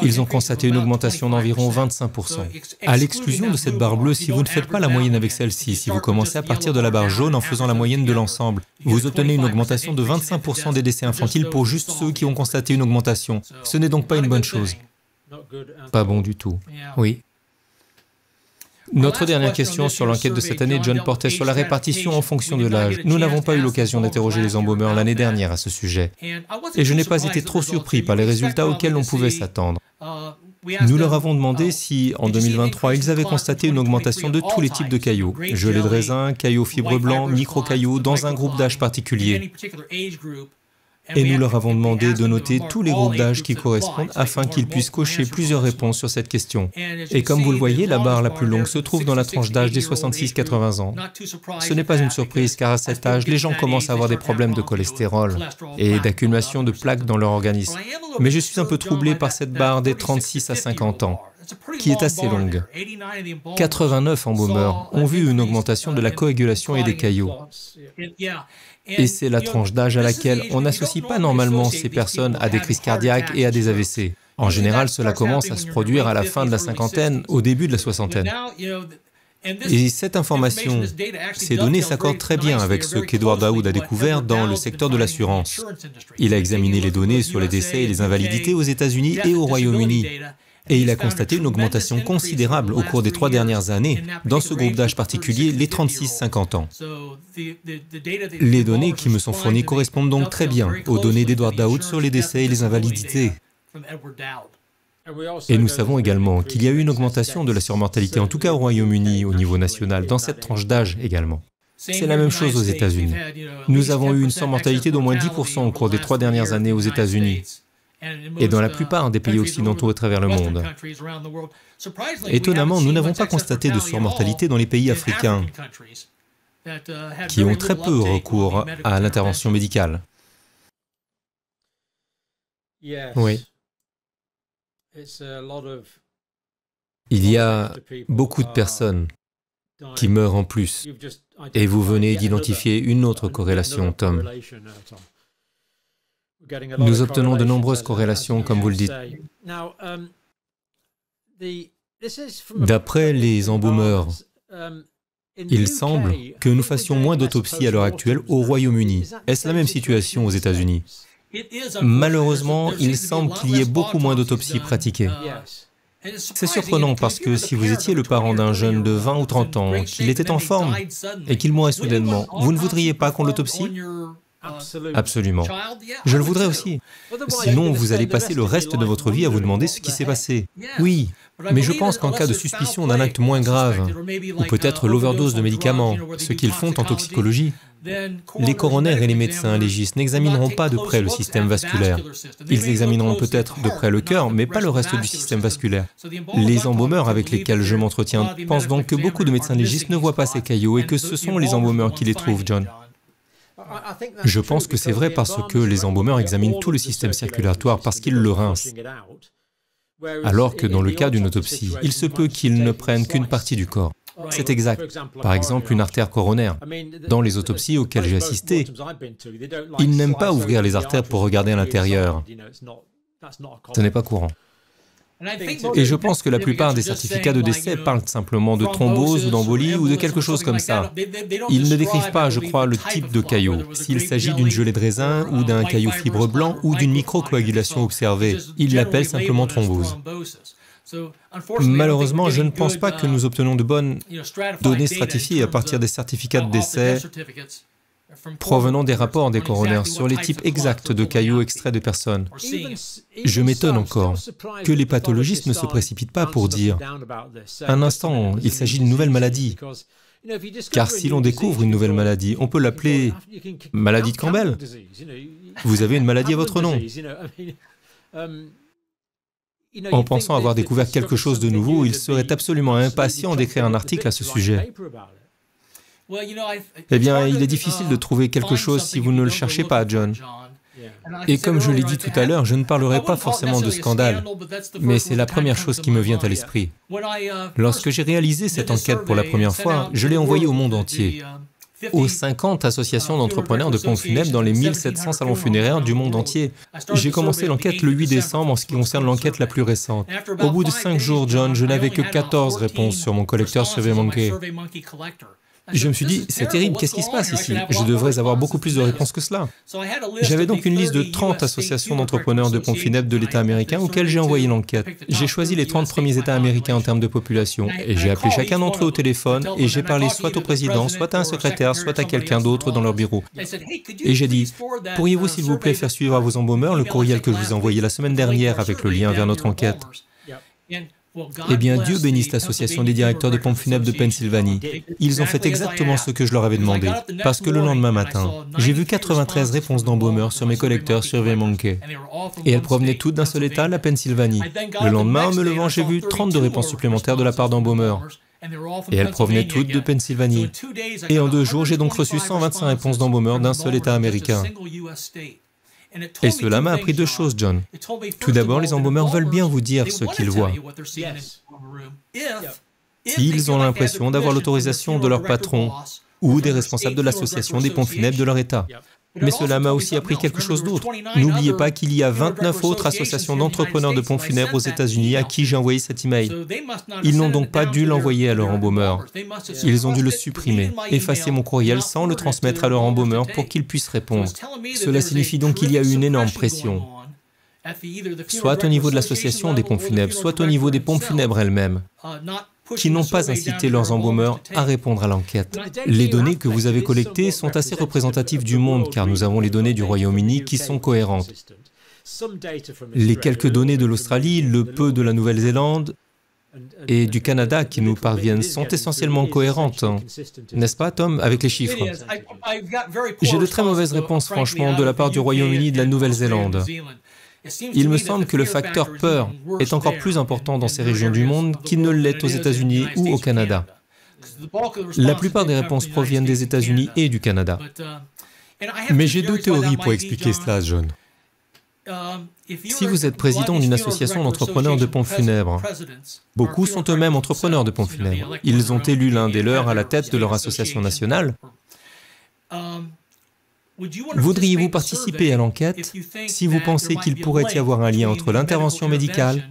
Ils ont constaté une augmentation d'environ 25%. À l'exclusion de cette barre bleue, si vous ne faites pas la moyenne avec celle-ci, si vous commencez à partir de la barre jaune en faisant la moyenne de l'ensemble, vous obtenez une augmentation de 25% des décès infantiles pour juste ceux qui ont constaté une augmentation. Ce n'est donc pas une bonne chose. Pas bon du tout. Oui. Notre dernière question sur l'enquête de cette année, John, portait sur la répartition en fonction de l'âge. Nous n'avons pas eu l'occasion d'interroger les embaumeurs l'année dernière à ce sujet. Et je n'ai pas été trop surpris par les résultats auxquels on pouvait s'attendre. Nous leur avons demandé si, en 2023, ils avaient constaté une augmentation de tous les types de caillots, gelée de raisin, caillots fibres blancs, micro-caillots, dans un groupe d'âge particulier. Et nous leur avons demandé de noter tous les groupes d'âge qui correspondent afin qu'ils puissent cocher plusieurs réponses sur cette question. Et comme vous le voyez, la barre la plus longue se trouve dans la tranche d'âge des 66-80 ans. Ce n'est pas une surprise car à cet âge, les gens commencent à avoir des problèmes de cholestérol et d'accumulation de plaques dans leur organisme. Mais je suis un peu troublé par cette barre des 36 à 50 ans, qui est assez longue. 89 embaumeurs ont vu une augmentation de la coagulation et des caillots. Et c'est la tranche d'âge à laquelle on n'associe pas normalement ces personnes à des crises cardiaques et à des AVC. En général, cela commence à se produire à la fin de la cinquantaine, au début de la soixantaine. Et cette information, ces données s'accordent très bien avec ce qu'Edward Daoud a découvert dans le secteur de l'assurance. Il a examiné les données sur les décès et les invalidités aux États-Unis et au Royaume-Uni. Et il a constaté une augmentation considérable au cours des 3 dernières années, dans ce groupe d'âge particulier, les 36-50 ans. Les données qui me sont fournies correspondent donc très bien aux données d'Edward Daoud sur les décès et les invalidités. Et nous savons également qu'il y a eu une augmentation de la surmortalité, en tout cas au Royaume-Uni, au niveau national, dans cette tranche d'âge également. C'est la même chose aux États-Unis. Nous avons eu une surmortalité d'au moins 10% au cours des 3 dernières années aux États-Unis, et dans la plupart des pays occidentaux à travers le monde. Étonnamment, nous n'avons pas constaté de surmortalité dans les pays africains, qui ont très peu recours à l'intervention médicale. Oui. Il y a beaucoup de personnes qui meurent en plus, et vous venez d'identifier une autre corrélation, Tom. Nous obtenons de nombreuses corrélations, comme vous le dites. D'après les embaumeurs, il semble que nous fassions moins d'autopsies à l'heure actuelle au Royaume-Uni. Est-ce la même situation aux États-Unis? Malheureusement, il semble qu'il y ait beaucoup moins d'autopsies pratiquées. C'est surprenant parce que si vous étiez le parent d'un jeune de 20 ou 30 ans, qu'il était en forme et qu'il mourait soudainement, vous ne voudriez pas qu'on l'autopsie? Absolument. Je le voudrais aussi. Sinon, vous allez passer le reste de votre vie à vous demander ce qui s'est passé. Oui, mais je pense qu'en cas de suspicion d'un acte moins grave, ou peut-être l'overdose de médicaments, ce qu'ils font en toxicologie, les coronaires et les médecins légistes n'examineront pas de près le système vasculaire. Ils examineront peut-être de près le cœur, mais pas le reste du système vasculaire. Les embaumeurs avec lesquels je m'entretiens pensent donc que beaucoup de médecins légistes ne voient pas ces caillots et que ce sont les embaumeurs qui les trouvent, John. Je pense que c'est vrai parce que les embaumeurs examinent tout le système circulatoire parce qu'ils le rincent. Alors que dans le cas d'une autopsie, il se peut qu'ils ne prennent qu'une partie du corps. C'est exact. Par exemple, une artère coronaire. Dans les autopsies auxquelles j'ai assisté, ils n'aiment pas ouvrir les artères pour regarder à l'intérieur. Ce n'est pas courant. Et je pense que la plupart des certificats de décès parlent simplement de thrombose ou d'embolie ou de quelque chose comme ça. Ils ne décrivent pas, je crois, le type de caillot, s'il s'agit d'une gelée de raisin ou d'un caillot fibre blanc ou d'une microcoagulation observée. Ils l'appellent simplement thrombose. Malheureusement, je ne pense pas que nous obtenons de bonnes données stratifiées à partir des certificats de décès provenant des rapports des coronaires sur les types exacts de caillots extraits de personnes. Je m'étonne encore que les pathologistes ne se précipitent pas pour dire « Un instant, il s'agit d'une nouvelle maladie ». Car si l'on découvre une nouvelle maladie, on peut l'appeler « maladie de Campbell ». Vous avez une maladie à votre nom. En pensant avoir découvert quelque chose de nouveau, il serait absolument impatient d'écrire un article à ce sujet. Eh bien, il est difficile de trouver quelque chose si vous ne le cherchez pas, John. Et comme je l'ai dit tout à l'heure, je ne parlerai pas forcément de scandale, mais c'est la première chose qui me vient à l'esprit. Lorsque j'ai réalisé cette enquête pour la première fois, je l'ai envoyée au monde entier, aux 50 associations d'entrepreneurs de pompes funèbres dans les 1700 salons funéraires du monde entier. J'ai commencé l'enquête le 8 décembre en ce qui concerne l'enquête la plus récente. Au bout de 5 jours, John, je n'avais que 14 réponses sur mon collecteur SurveyMonkey. Je me suis dit, c'est terrible, qu'est-ce qui se passe ici? Je devrais avoir beaucoup plus de réponses que cela. J'avais donc une liste de 30 associations d'entrepreneurs de pompes funèbres de l'État américain auxquelles j'ai envoyé l'enquête. J'ai choisi les 30 premiers États américains en termes de population, et j'ai appelé chacun d'entre eux au téléphone, et j'ai parlé soit au président, soit à un secrétaire, soit à quelqu'un d'autre dans leur bureau. Et j'ai dit, pourriez-vous s'il vous plaît faire suivre à vos embaumeurs le courriel que je vous ai envoyé la semaine dernière avec le lien vers notre enquête? Eh bien, Dieu bénisse l'association des directeurs de pompes funèbres de Pennsylvanie. Ils ont fait exactement ce que je leur avais demandé, parce que le lendemain matin, j'ai vu 93 réponses d'embaumeurs sur mes collecteurs SurveyMonkey. Et elles provenaient toutes d'un seul État, la Pennsylvanie. Le lendemain, en me levant, j'ai vu 32 réponses supplémentaires de la part d'embaumeurs. Et elles provenaient toutes de Pennsylvanie. Et en 2 jours, j'ai donc reçu 125 réponses d'embaumeurs d'un seul État américain. Et cela m'a appris 2 choses, John. Tout d'abord, les embaumeurs veulent bien vous dire ce qu'ils voient. S'ils ont l'impression d'avoir l'autorisation de leur patron ou des responsables de l'association des pompes funèbres de leur État. Mais cela m'a aussi appris quelque chose d'autre. N'oubliez pas qu'il y a 29 autres associations d'entrepreneurs de pompes funèbres aux États-Unis à qui j'ai envoyé cet email. Ils n'ont donc pas dû l'envoyer à leur embaumeur. Ils ont dû le supprimer, effacer mon courriel sans le transmettre à leur embaumeur pour qu'ils puissent répondre. Cela signifie donc qu'il y a eu une énorme pression, soit au niveau de l'association des pompes funèbres, soit au niveau des pompes funèbres elles-mêmes, qui n'ont pas incité leurs embaumeurs à répondre à l'enquête. Les données que vous avez collectées sont assez représentatives du monde, car nous avons les données du Royaume-Uni qui sont cohérentes. Les quelques données de l'Australie, le peu de la Nouvelle-Zélande et du Canada qui nous parviennent sont essentiellement cohérentes, n'est-ce pas, Tom, avec les chiffres? J'ai de très mauvaises réponses, franchement, de la part du Royaume-Uni et de la Nouvelle-Zélande. Il me semble que le facteur peur est encore plus important dans ces régions du monde qu'il ne l'est aux États-Unis ou au Canada. La plupart des réponses proviennent des États-Unis et du Canada. Mais j'ai deux théories pour expliquer cela, John. Si vous êtes président d'une association d'entrepreneurs de pompes funèbres, beaucoup sont eux-mêmes entrepreneurs de pompes funèbres. Ils ont élu l'un des leurs à la tête de leur association nationale. Voudriez-vous participer à l'enquête si vous pensez qu'il pourrait y avoir un lien entre l'intervention médicale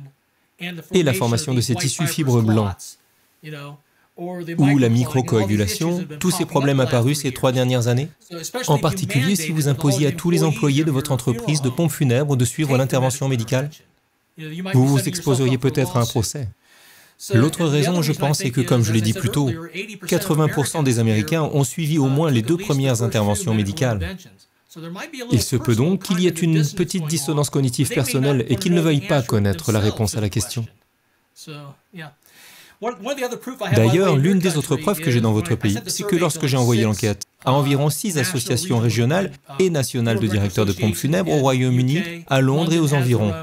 et la formation de ces tissus fibres blancs, ou la microcoagulation, tous ces problèmes apparus ces 3 dernières années? En particulier si vous imposiez à tous les employés de votre entreprise de pompes funèbres de suivre l'intervention médicale? Vous vous exposeriez peut-être à un procès. L'autre raison, je pense, est que, comme je l'ai dit plus tôt, 80% des Américains ont suivi au moins les 2 premières interventions médicales. Il se peut donc qu'il y ait une petite dissonance cognitive personnelle et qu'ils ne veuillent pas connaître la réponse à la question. D'ailleurs, l'une des autres preuves que j'ai dans votre pays, c'est que lorsque j'ai envoyé l'enquête à environ 6 associations régionales et nationales de directeurs de pompes funèbres au Royaume-Uni, à Londres et aux environs,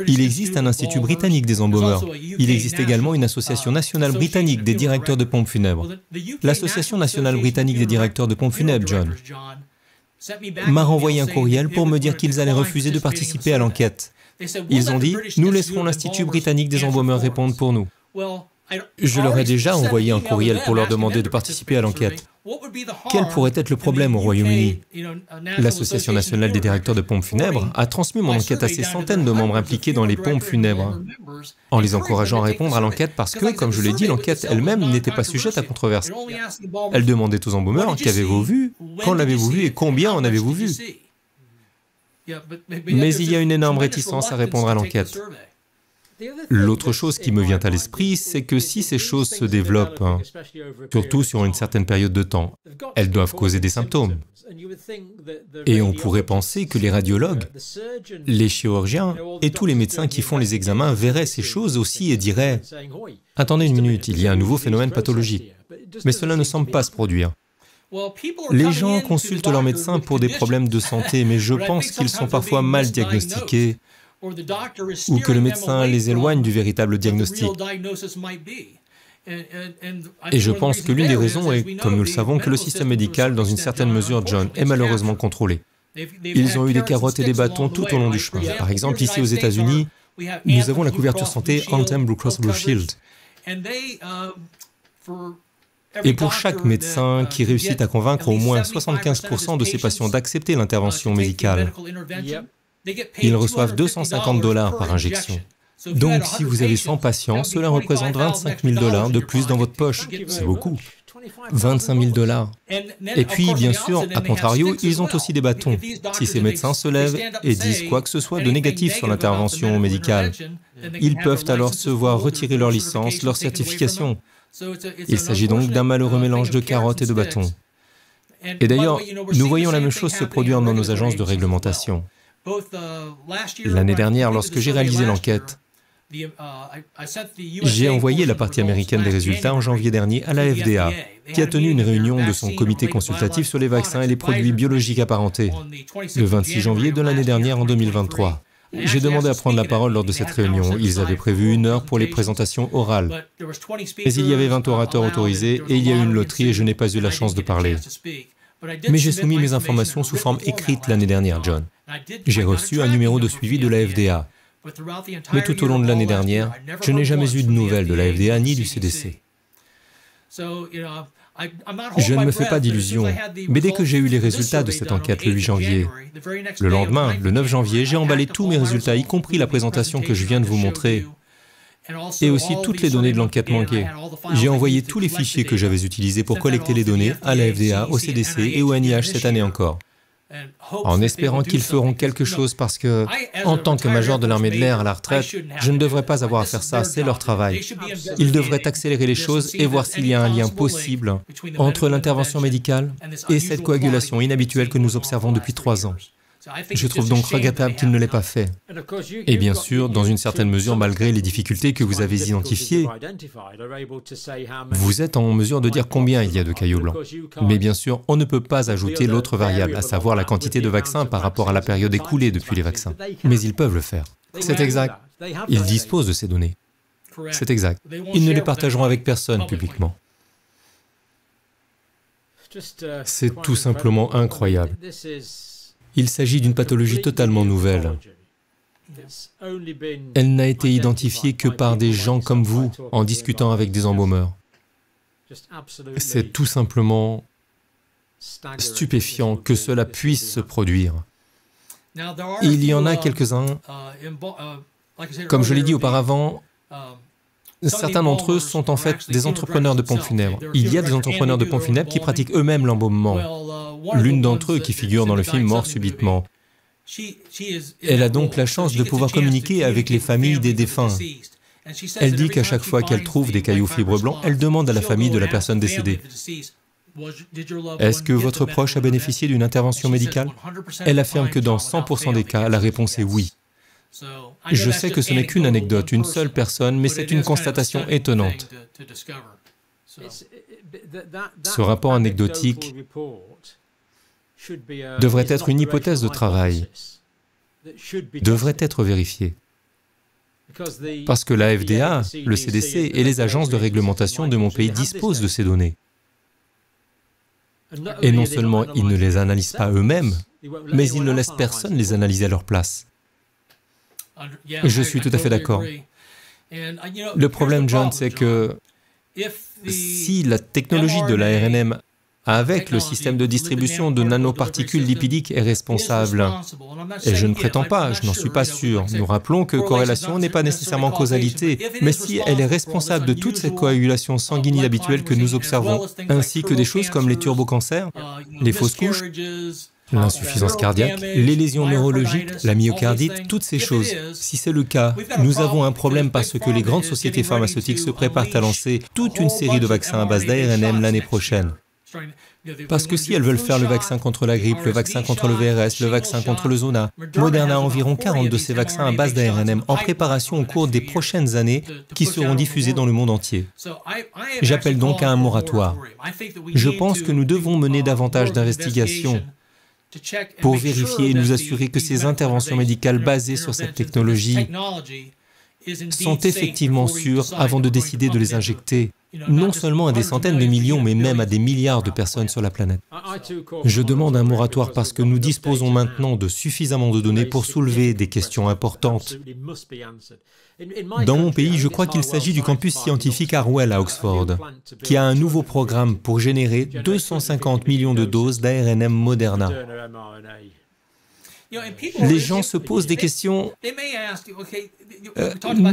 il existe un institut britannique des embaumeurs. Il existe également une association nationale britannique des directeurs de pompes funèbres. L'association nationale britannique des directeurs de pompes funèbres, John, m'a renvoyé un courriel pour me dire qu'ils allaient refuser de participer à l'enquête. Ils ont dit « Nous laisserons l'Institut britannique des embaumeurs répondre pour nous ». Je leur ai déjà envoyé un courriel pour leur demander de participer à l'enquête. Quel pourrait être le problème au Royaume-Uni? L'Association nationale des directeurs de pompes funèbres a transmis mon enquête à ces centaines de membres impliqués dans les pompes funèbres, en les encourageant à répondre à l'enquête parce que, comme je l'ai dit, l'enquête elle-même n'était pas sujette à controverse. Elle demandait aux embaumeurs « Qu'avez-vous vu? Quand l'avez-vous vu et combien en avez-vous vu ?» Mais il y a une énorme réticence à répondre à l'enquête. L'autre chose qui me vient à l'esprit, c'est que si ces choses se développent, surtout sur une certaine période de temps, elles doivent causer des symptômes. Et on pourrait penser que les radiologues, les chirurgiens et tous les médecins qui font les examens verraient ces choses aussi et diraient « Attendez une minute, il y a un nouveau phénomène pathologique. » Mais cela ne semble pas se produire. Les gens consultent leurs médecins pour des problèmes de santé, mais je pense qu'ils sont parfois mal diagnostiqués, ou que le médecin les éloigne du véritable diagnostic. Et je pense que l'une des raisons est, comme nous le savons, que le système médical, dans une certaine mesure, John, est malheureusement contrôlé. Ils ont eu des carottes et des bâtons tout au long du chemin. Par exemple, ici aux États-Unis, nous avons la couverture santé Anthem Blue Cross Blue Shield. Et pour chaque médecin qui réussit à convaincre au moins 75% de ses patients d'accepter l'intervention médicale, ils reçoivent $250 par injection. Donc, si vous avez 100 patients, cela représente $25 000 de plus dans votre poche. C'est beaucoup. $25 000. Et puis, bien sûr, à contrario, ils ont aussi des bâtons. Si ces médecins se lèvent et disent quoi que ce soit de négatif sur l'intervention médicale, ils peuvent alors se voir retirer leur licence, leur certification. Il s'agit donc d'un malheureux mélange de carottes et de bâtons. Et d'ailleurs, nous voyons la même chose se produire dans nos agences de réglementation. L'année dernière, lorsque j'ai réalisé l'enquête, j'ai envoyé la partie américaine des résultats en janvier dernier à la FDA, qui a tenu une réunion de son comité consultatif sur les vaccins et les produits biologiques apparentés, le 26 janvier de l'année dernière en 2023. J'ai demandé à prendre la parole lors de cette réunion. Ils avaient prévu 1 heure pour les présentations orales. Mais il y avait 20 orateurs autorisés et il y a eu une loterie et je n'ai pas eu la chance de parler. Mais j'ai soumis mes informations sous forme écrite l'année dernière, John. J'ai reçu un numéro de suivi de la FDA. Mais tout au long de l'année dernière, je n'ai jamais eu de nouvelles de la FDA ni du CDC. Je ne me fais pas d'illusions, mais dès que j'ai eu les résultats de cette enquête le 8 janvier, le lendemain, le 9 janvier, j'ai emballé tous mes résultats, y compris la présentation que je viens de vous montrer, et aussi toutes les données de l'enquête manquées. J'ai envoyé tous les fichiers que j'avais utilisés pour collecter les données à la FDA, au CDC et au NIH cette année encore, en espérant qu'ils feront quelque chose parce que, en tant que major de l'armée de l'air à la retraite, je ne devrais pas avoir à faire ça, c'est leur travail. Ils devraient accélérer les choses et voir s'il y a un lien possible entre l'intervention médicale et cette coagulation inhabituelle que nous observons depuis 3 ans. Je trouve donc regrettable qu'il ne l'ait pas fait. Et bien sûr, dans une certaine mesure, malgré les difficultés que vous avez identifiées, vous êtes en mesure de dire combien il y a de caillots blancs. Mais bien sûr, on ne peut pas ajouter l'autre variable, à savoir la quantité de vaccins par rapport à la période écoulée depuis les vaccins. Mais ils peuvent le faire. C'est exact. Ils disposent de ces données. C'est exact. Ils ne les partageront avec personne publiquement. C'est tout simplement incroyable. Il s'agit d'une pathologie totalement nouvelle. Elle n'a été identifiée que par des gens comme vous, en discutant avec des embaumeurs. C'est tout simplement stupéfiant que cela puisse se produire. Il y en a quelques-uns, comme je l'ai dit auparavant, certains d'entre eux sont en fait des entrepreneurs de pompes funèbres. Il y a des entrepreneurs de pompes funèbres qui pratiquent eux-mêmes l'embaumement. L'une d'entre eux, qui figure dans le film Mort subitement, elle a donc la chance de pouvoir communiquer avec les familles des défunts. Elle dit qu'à chaque fois qu'elle trouve des cailloux fibres blancs, elle demande à la famille de la personne décédée, « Est-ce que votre proche a bénéficié d'une intervention médicale ?» Elle affirme que dans 100% des cas, la réponse est oui. Je sais que ce n'est qu'une anecdote, une seule personne, mais c'est une constatation étonnante. Ce rapport anecdotique devrait être une hypothèse de travail, devrait être vérifiée. Parce que la FDA, le CDC et les agences de réglementation de mon pays disposent de ces données. Et non seulement ils ne les analysent pas eux-mêmes, mais ils ne laissent personne les analyser à leur place. Je suis tout à fait d'accord. Le problème, John, c'est que si la technologie de l'ARNM avec le système de distribution de nanoparticules lipidiques est responsable, et je ne prétends pas, je n'en suis pas sûr, nous rappelons que corrélation n'est pas nécessairement causalité, mais si elle est responsable de toute cette coagulation sanguine inhabituelle que nous observons, ainsi que des choses comme les turbocancers, les fausses couches, l'insuffisance cardiaque, les lésions neurologiques, la myocardite, toutes ces choses. Si c'est le cas, nous avons un problème parce que les grandes sociétés pharmaceutiques se préparent à lancer toute une série de vaccins à base d'ARNM l'année prochaine. Parce que si elles veulent faire le vaccin contre la grippe, le vaccin contre le VRS, le vaccin contre le Zona, Moderna a environ 40 de ces vaccins à base d'ARNM en préparation au cours des prochaines années qui seront diffusés dans le monde entier. J'appelle donc à un moratoire. Je pense que nous devons mener davantage d'investigations pour vérifier et nous assurer que ces interventions médicales basées sur cette technologie sont effectivement sûres avant de décider de les injecter, non seulement à des centaines de millions, mais même à des milliards de personnes sur la planète. Je demande un moratoire parce que nous disposons maintenant de suffisamment de données pour soulever des questions importantes. Dans mon pays, je crois qu'il s'agit du campus scientifique Harwell à Oxford, qui a un nouveau programme pour générer 250 millions de doses d'ARNM Moderna. Les gens se posent des questions.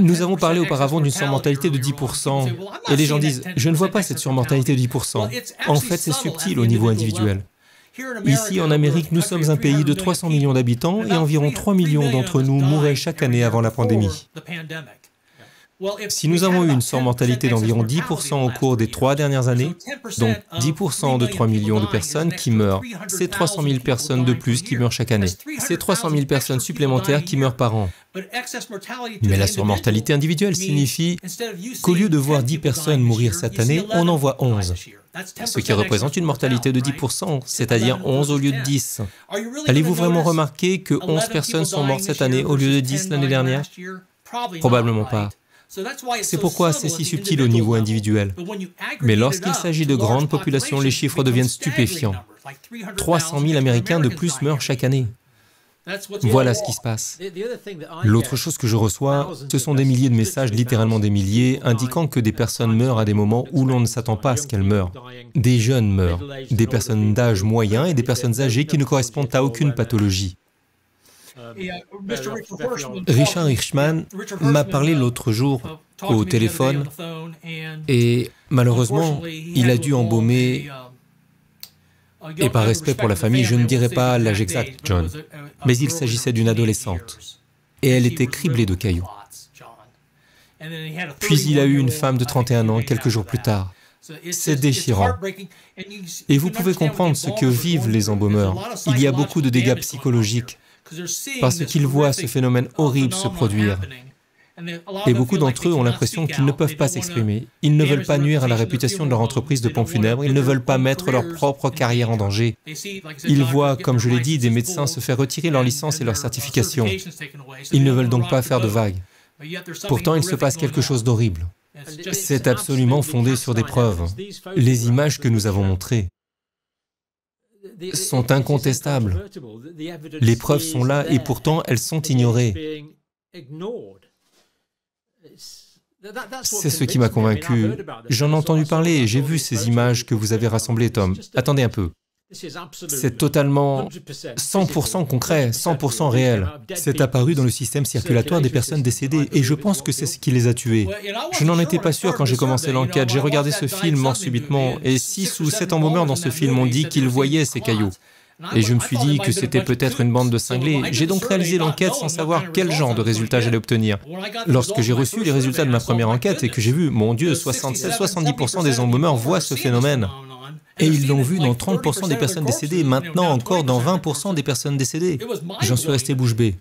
Nous avons parlé auparavant d'une surmortalité de 10%, et les gens disent « je ne vois pas cette surmortalité de 10%. » En fait, c'est subtil au niveau individuel. Ici, en Amérique, nous sommes un pays de 300 millions d'habitants et environ 3 millions d'entre nous mouraient chaque année avant la pandémie. Si nous avons eu une surmortalité d'environ 10% au cours des 3 dernières années, donc 10% de 3 millions de personnes qui meurent, c'est 300 000 personnes de plus qui meurent chaque année. C'est 300 000 personnes supplémentaires qui meurent par an. Mais la surmortalité individuelle signifie qu'au lieu de voir 10 personnes mourir cette année, on en voit 11. Ce qui représente une mortalité de 10%, c'est-à-dire 11 au lieu de 10. Allez-vous vraiment remarquer que 11 personnes sont mortes cette année au lieu de 10 l'année dernière? Probablement pas. C'est pourquoi c'est si subtil au niveau individuel. Mais lorsqu'il s'agit de grandes populations, les chiffres deviennent stupéfiants. 300 000 Américains de plus meurent chaque année. Voilà ce qui se passe. L'autre chose que je reçois, ce sont des milliers de messages, littéralement des milliers, indiquant que des personnes meurent à des moments où l'on ne s'attend pas à ce qu'elles meurent. Des jeunes meurent, des personnes d'âge moyen et des personnes âgées qui ne correspondent à aucune pathologie. Richard Hirschman m'a parlé l'autre jour au téléphone et malheureusement, il a dû embaumer, et par respect pour la famille, je ne dirai pas l'âge exact, John, mais il s'agissait d'une adolescente et elle était criblée de cailloux. Puis il a eu une femme de 31 ans quelques jours plus tard. C'est déchirant. Et vous pouvez comprendre ce que vivent les embaumeurs. Il y a beaucoup de dégâts psychologiques parce qu'ils voient ce phénomène horrible se produire. Et beaucoup d'entre eux ont l'impression qu'ils ne peuvent pas s'exprimer. Ils ne veulent pas nuire à la réputation de leur entreprise de pompes funèbres, ils ne veulent pas mettre leur propre carrière en danger. Ils voient, comme je l'ai dit, des médecins se faire retirer leur licence et leur certification. Ils ne veulent donc pas faire de vagues. Pourtant, il se passe quelque chose d'horrible. C'est absolument fondé sur des preuves. Les images que nous avons montrées sont incontestables. Les preuves sont là et pourtant elles sont ignorées. C'est ce qui m'a convaincu. J'en ai entendu parler et j'ai vu ces images que vous avez rassemblées, Tom. Attendez un peu. C'est totalement 100% concret, 100% réel. C'est apparu dans le système circulatoire des personnes décédées et je pense que c'est ce qui les a tuées. Je n'en étais pas sûr quand j'ai commencé l'enquête. J'ai regardé ce film mort subitement et 6 ou 7 embaumeurs dans ce film ont dit qu'ils voyaient ces cailloux. Et je me suis dit que c'était peut-être une bande de cinglés. J'ai donc réalisé l'enquête sans savoir quel genre de résultats j'allais obtenir. Lorsque j'ai reçu les résultats de ma première enquête et que j'ai vu, mon Dieu, 67-70% des embaumeurs voient ce phénomène. Et ils l'ont vu dans 30% des personnes décédées, et maintenant encore dans 20% des personnes décédées. J'en suis resté bouche bée.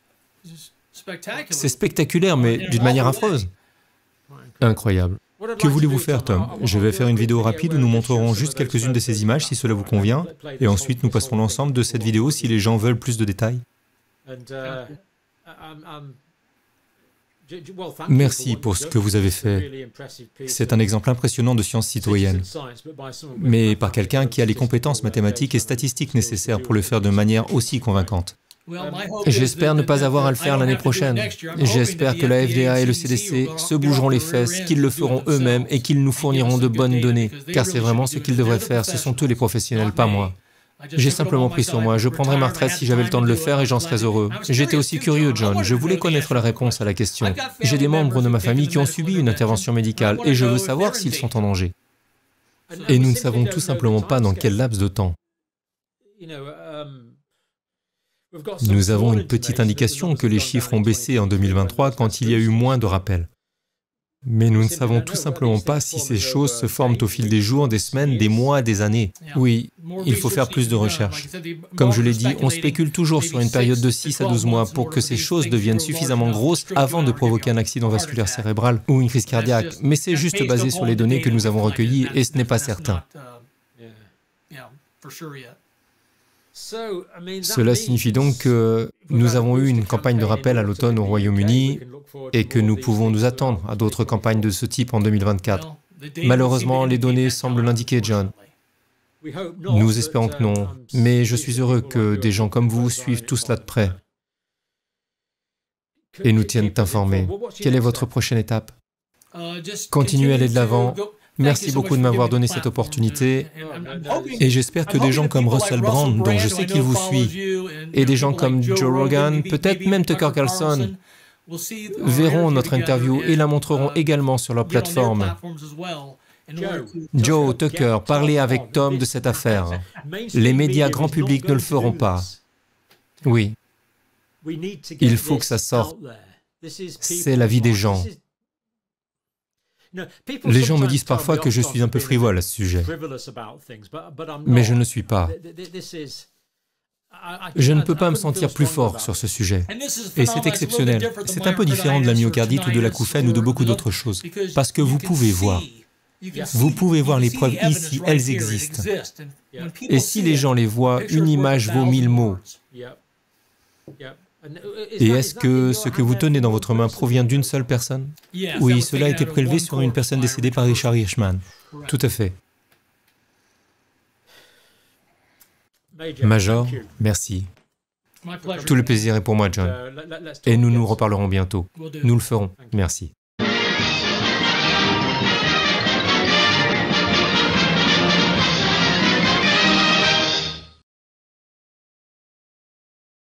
C'est spectaculaire, mais d'une manière affreuse. Incroyable. Que voulez-vous faire, Tom? Je vais faire une vidéo rapide où nous montrerons juste quelques-unes de ces images, si cela vous convient, et ensuite nous passerons l'ensemble de cette vidéo si les gens veulent plus de détails. Merci pour ce que vous avez fait. C'est un exemple impressionnant de science citoyenne, mais par quelqu'un qui a les compétences mathématiques et statistiques nécessaires pour le faire de manière aussi convaincante. J'espère ne pas avoir à le faire l'année prochaine. J'espère que la FDA et le CDC se bougeront les fesses, qu'ils le feront eux-mêmes et qu'ils nous fourniront de bonnes données, car c'est vraiment ce qu'ils devraient faire, ce sont eux les professionnels, pas moi. J'ai simplement pris sur moi, je prendrais ma retraite si j'avais le temps de le faire et j'en serais heureux. J'étais aussi curieux, John, je voulais connaître la réponse à la question. J'ai des membres de ma famille qui ont subi une intervention médicale et je veux savoir s'ils sont en danger. Et nous ne savons tout simplement pas dans quel laps de temps. Nous avons une petite indication que les chiffres ont baissé en 2023 quand il y a eu moins de rappels. Mais nous ne savons tout simplement pas si ces choses se forment au fil des jours, des semaines, des mois, des années. Oui, il faut faire plus de recherches. Comme je l'ai dit, on spécule toujours sur une période de 6 à 12 mois pour que ces choses deviennent suffisamment grosses avant de provoquer un accident vasculaire cérébral ou une crise cardiaque. Mais c'est juste basé sur les données que nous avons recueillies et ce n'est pas certain. Cela signifie donc que nous avons eu une campagne de rappel à l'automne au Royaume-Uni et que nous pouvons nous attendre à d'autres campagnes de ce type en 2024. Malheureusement, les données semblent l'indiquer, John. Nous espérons que non, mais je suis heureux que des gens comme vous suivent tout cela de près et nous tiennent informés. Quelle est votre prochaine étape? Continuez à aller de l'avant. Merci beaucoup de m'avoir donné cette opportunité et j'espère que des gens comme Russell Brand, dont je sais qu'il vous suit, et des gens comme Joe Rogan, peut-être même Tucker Carlson, verront notre interview et la montreront également sur leur plateforme. Joe, Tucker, parlez avec Tom de cette affaire. Les médias grand public ne le feront pas. Oui, il faut que ça sorte. C'est la vie des gens. Les gens me disent parfois que je suis un peu frivole à ce sujet, mais je ne le suis pas. Je ne peux pas me sentir plus fort sur ce sujet. Et c'est exceptionnel. C'est un peu différent de la myocardite ou de l'acouphène ou de beaucoup d'autres choses, parce que vous pouvez voir. Vous pouvez voir les preuves ici, elles existent. Et si les gens les voient, une image vaut 1000 mots. Et est-ce que ce que vous tenez dans votre main provient d'une seule personne? Oui, cela a été prélevé sur une personne décédée par Richard Hirschman. Tout à fait. Major, merci. Tout le plaisir est pour moi, John. Et nous nous reparlerons bientôt. Nous le ferons. Merci.